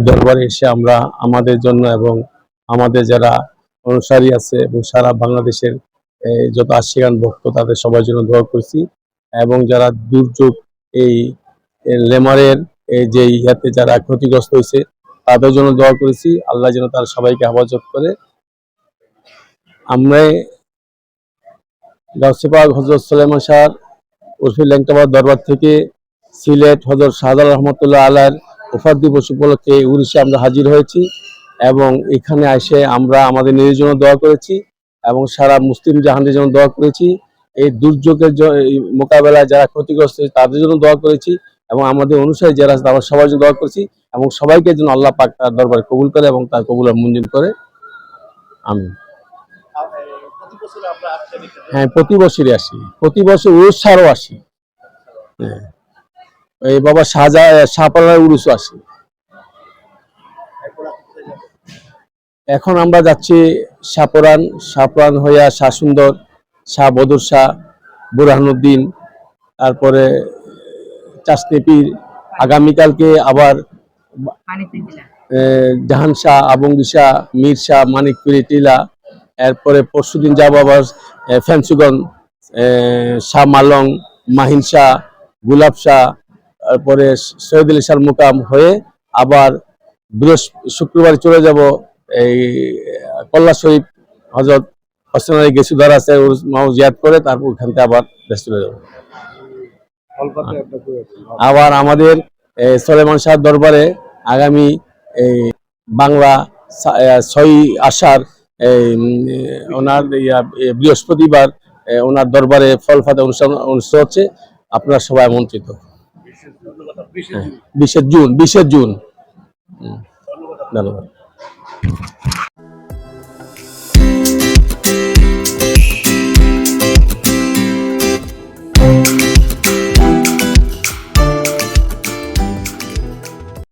দরবারে এসে আমরা আমাদের জন্য এবং আমাদের যারা অনুসারী আছে এবং সারা বাংলাদেশের যত আশিগান ভক্ত তাদের সবার জন্য দোয়া করছি। এবং যারা দুর্যোগ এই লেমারের এই যে ইয়াতে যারা ক্ষতিগ্রস্ত হয়েছে তাদের জন্য দোয়া করেছি, আল্লাহ যেন তার সবাইকে হেফাজত করে। আমরা গাউসে পাক হযরত সুলাইমান শাহ উর্ফে ল্যাংটাবাদ দরবার থেকে সিলেট হযরত শাহজালাল রহমতুল্লাহ আলাইহির ওফাত দিবস উপলক্ষে উড়িষ্যা আমরা হাজির হয়েছি এবং এখানে এসে আমরা আমাদের নিজের জন্য দোয়া করেছি এবং সারা মুসলিম জাহানের জন্য দোয়া করেছি। এই দুর্যোগের মোকাবেলায় যারা ক্ষতিগ্রস্ত হয়েছে তাদের জন্য দোয়া করেছি এবং আমাদের অনুসারী যারা আছে আমরা সবার জন্য দোয়া করেছি এবং সবাইকে যেন আল্লাহ পাক তার দরবারে কবুল করে এবং তার কবুল মঞ্জুর করে। আমিন। হ্যাঁ, প্রতি বছরই আসি, প্রতি বছর উরুস ছাড়াও আসি। হ্যাঁ, এই বাবা শাহপালার উরুসও আসি। এখন আমরা যাচ্ছি শাহপুরান হইয়া শাহ সুন্দর, শাহ বদর শাহ, বুরহানুদ্দিন, তারপরে চাষনেপির। আগামীকালকে আবার জাহান শাহ, আবঙ্গি শাহ, মীর শাহ, মানিকপুরি টিলা। এরপরে পরশুদিন যাবো আবার ফ্যান্সিগঞ্জ, শাহ মালং, মাহিন শাহ, গুলাব শাহ, তারপরে সৈয়দ আলী শাহ মুকাম হয়ে আবার শুক্রবার চলে যাব এই কল্লা শরীফ হযরত হোসেন আলী গেসুদার আছে জিয়াদ করে, তারপর ওখান থেকে আবার দেশ চলে যাব। আবার আমাদের সুলাইমান শাহ দরবারে আগামী বাংলা 6 আষাঢ় ওনার বৃহস্পতিবার ওনার দরবারে ফল ফাতে অনুষ্ঠান অনুষ্ঠিত হচ্ছে। আপনারা সবাই আমন্ত্রিত। 20 জুন। ধন্যবাদ।